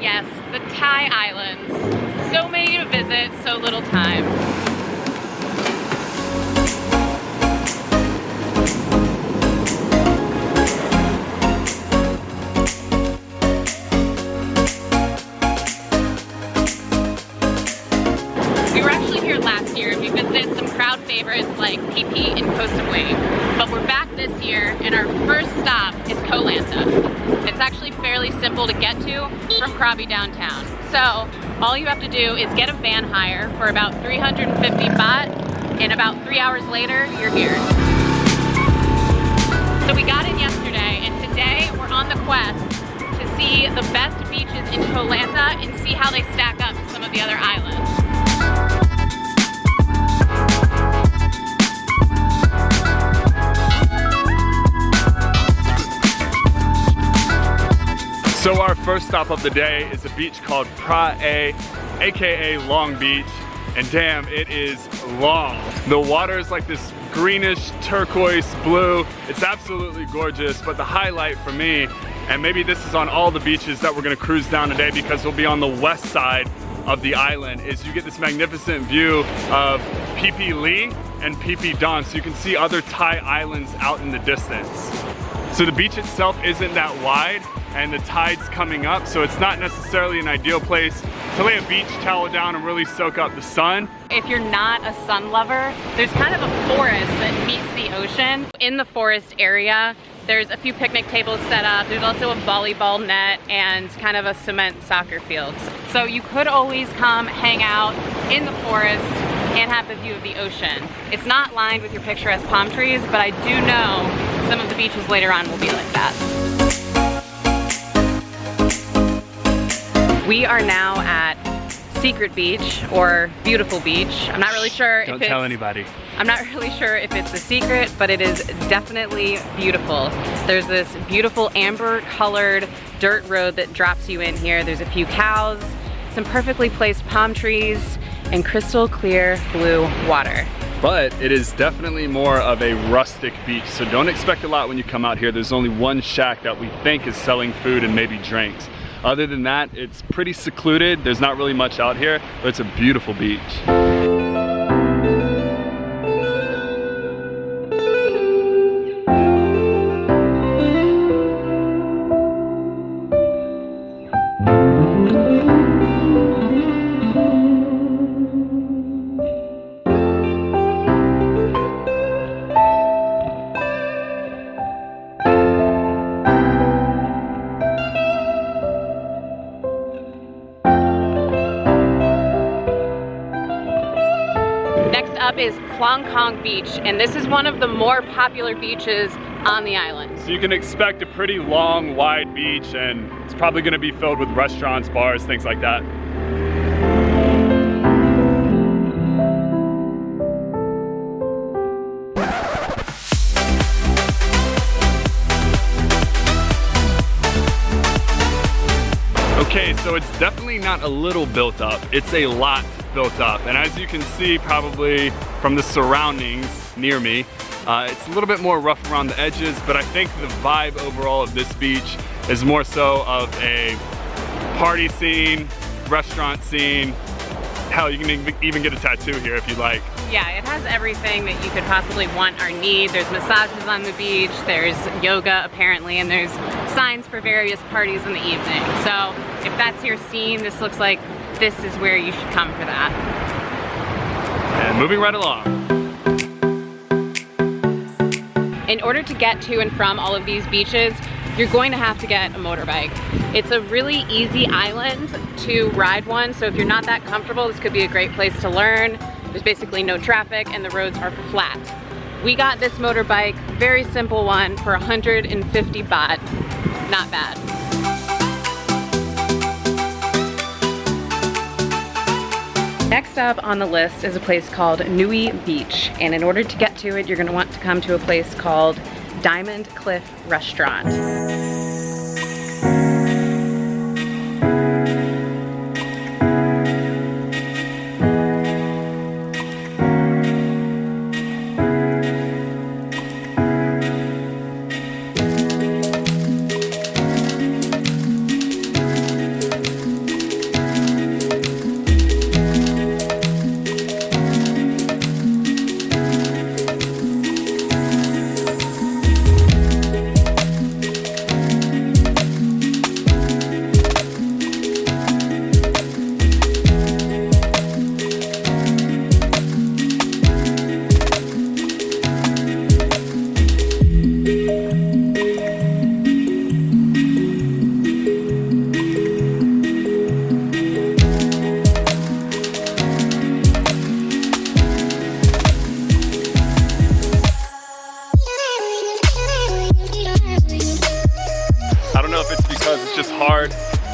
yes, the Thai islands. So many to visit, so little time. We were actually here last year and we visited some crowd favorites like PP and Koh Samui. But we're back this year and our first stop is Koh Lanta. It's actually fairly simple to get to from Krabi downtown. So all you have to do is get a van hire for about 350 baht, and about 3 hours later, you're here. So we got in yesterday, and today we're on the quest to see the best beaches in Koh Lanta and see how they stack up to some of the other islands. So our first stop of the day is a beach called Pra-A, aka Long Beach, and damn, it is long. The water is like this greenish turquoise blue. It's absolutely gorgeous, but the highlight for me, and maybe this is on all the beaches that we're gonna cruise down today because we'll be on the west side of the island, is you get this magnificent view of Phi Phi Lee and Phi Phi Don, so you can see other Thai islands out in the distance. So the beach itself isn't that wide, and the tide's coming up, so it's not necessarily an ideal place to lay a beach towel down and really soak up the sun. If you're not a sun lover, there's kind of a forest that meets the ocean. In the forest area, there's a few picnic tables set up. There's also a volleyball net and kind of a cement soccer field. So you could always come hang out in the forest and have the view of the ocean. It's not lined with your picturesque palm trees, but I do know some of the beaches later on will be like that. We are now at Secret Beach, or Beautiful Beach. I'm not really sure Don't tell anybody. I'm not really sure if it's a secret, but it is definitely beautiful. There's this beautiful amber colored dirt road that drops you in here. There's a few cows, some perfectly placed palm trees, and crystal clear blue water. But it is definitely more of a rustic beach, so don't expect a lot when you come out here. There's only one shack that we think is selling food and maybe drinks. Other than that, it's pretty secluded. There's not really much out here, but it's a beautiful beach. Next up is Klong Khong Beach, and this is one of the more popular beaches on the island. So you can expect a pretty long, wide beach, and it's probably gonna be filled with restaurants, bars, things like that. Okay, so it's definitely not a little built up, it's a lot built up. And as you can see probably from the surroundings near me, it's a little bit more rough around the edges, but I think the vibe overall of this beach is more so of a party scene, restaurant scene. Hell, you can even get a tattoo here if you like. Yeah, it has everything that you could possibly want or need. There's massages on the beach, there's yoga apparently, and there's signs for various parties in the evening. So if that's your scene, this looks like this is where you should come for that. And moving right along. In order to get to and from all of these beaches, you're going to have to get a motorbike. It's a really easy island to ride one, so if you're not that comfortable, this could be a great place to learn. There's basically no traffic and the roads are flat. We got this motorbike, very simple one, for 150 baht. Not bad. Next up on the list is a place called Nui Beach, and in order to get to it, you're going to want to come to a place called Diamond Cliff Restaurant.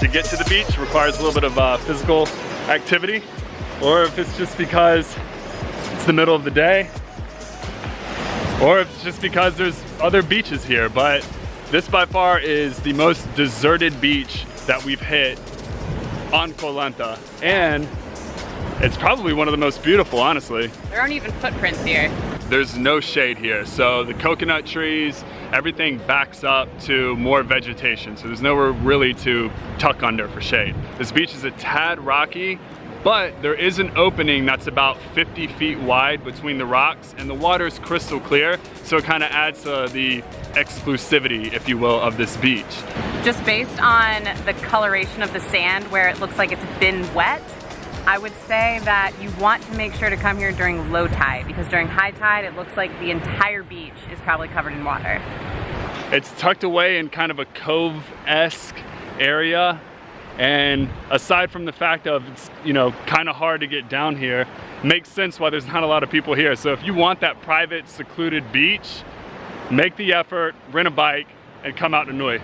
to get to the beach requires a little bit of physical activity, or if it's just because it's the middle of the day, or if it's just because there's other beaches here. But this by far is the most deserted beach that we've hit on Koh Lanta, and it's probably one of the most beautiful, honestly. There aren't even footprints here. There's no shade here, so the coconut trees, everything backs up to more vegetation, so there's nowhere really to tuck under for shade. This beach is a tad rocky, but there is an opening that's about 50 feet wide between the rocks, and the water is crystal clear, so it kind of adds to the exclusivity, if you will, of this beach. Just based on the coloration of the sand where it looks like it's been wet, I would say that you want to make sure to come here during low tide, because during high tide it looks like the entire beach is probably covered in water. It's tucked away in kind of a cove-esque area, and aside from the fact of it's, you know, kind of hard to get down here, makes sense why there's not a lot of people here. So if you want that private, secluded beach, make the effort, rent a bike, and come out to Nui.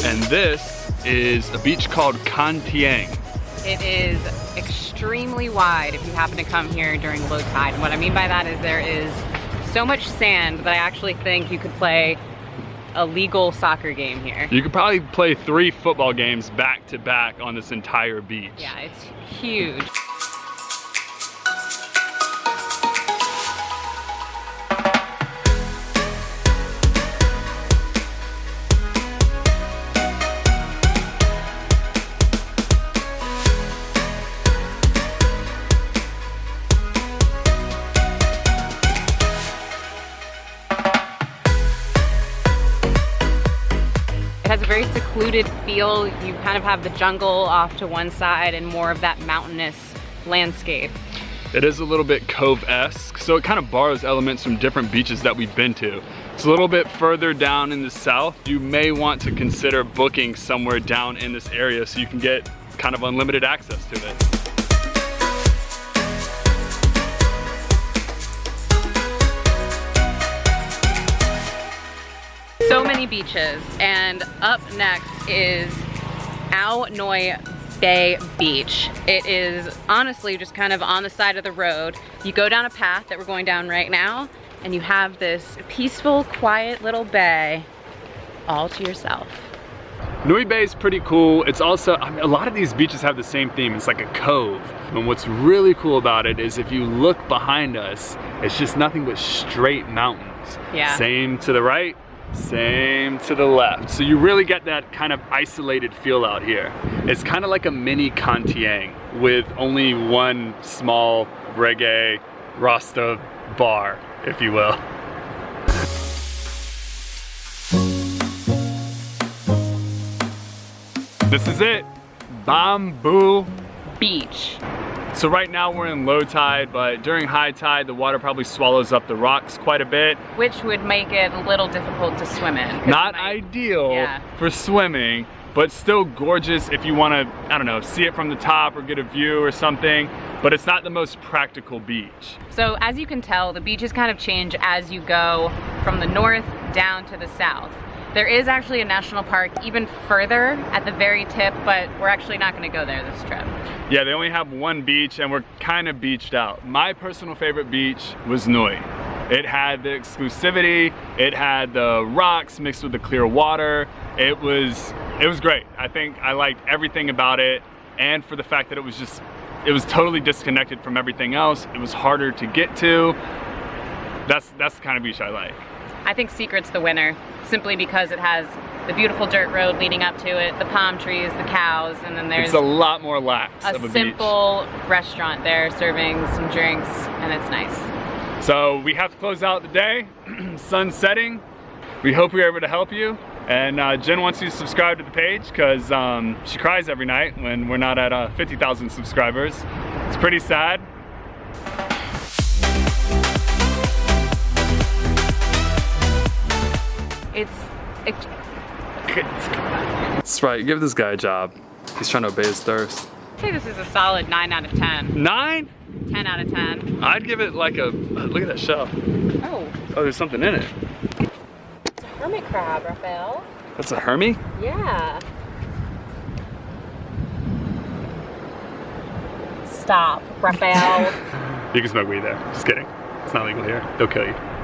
And this is a beach called Kantiang. It is extremely wide if you happen to come here during low tide. And what I mean by that is there is so much sand that I actually think you could play a legal soccer game here. You could probably play 3 football games back to back on this entire beach. Yeah, it's huge. It has a very secluded feel. You kind of have the jungle off to one side and more of that mountainous landscape. It is a little bit cove-esque, so it kind of borrows elements from different beaches that we've been to. It's a little bit further down in the south. You may want to consider booking somewhere down in this area so you can get kind of unlimited access to it. So many beaches, and up next is Nui Bay Beach. It is honestly just kind of on the side of the road. You go down a path that we're going down right now, and you have this peaceful, quiet little bay all to yourself. Nui Bay is pretty cool. It's also, I mean, a lot of these beaches have the same theme. It's like a cove. And what's really cool about it is if you look behind us, it's just nothing but straight mountains. Yeah. Same to the right, same to the left. So you really get that kind of isolated feel out here. It's kind of like a mini Kantiang with only one small reggae Rasta bar, if you will. This is it, Bamboo Beach. So right now we're in low tide, but during high tide, the water probably swallows up the rocks quite a bit. Which would make it a little difficult to swim in. Not ideal for swimming, but still gorgeous if you want to, I don't know, see it from the top or get a view or something, but it's not the most practical beach. So as you can tell, the beaches kind of change as you go from the north down to the south. There is actually a national park even further at the very tip, but we're actually not gonna go there this trip. Yeah, they only have one beach and we're kind of beached out. My personal favorite beach was Nui. It had the exclusivity, it had the rocks mixed with the clear water. It was great. I think I liked everything about it, and for the fact that it was totally disconnected from everything else. It was harder to get to. That's the kind of beach I like. I think Secret's the winner, simply because it has the beautiful dirt road leading up to it, the palm trees, the cows, and then there's a lot more lax of a simple restaurant there serving some drinks, and it's nice. So we have to close out the day. Sun's setting. We hope we were able to help you. And Jen wants you to subscribe to the page because she cries every night when we're not at 50,000 subscribers. It's pretty sad. That's right, give this guy a job. He's trying to obey his thirst. I'd say this is a solid 9 out of 10. 9? 10 out of 10. I'd give it like a, look at that shell. Oh. Oh, there's something in it. It's a hermit crab, Raphael. That's a Hermie? Yeah. Stop, Raphael. You can smoke weed there. Just kidding. It's not legal here. They'll kill you.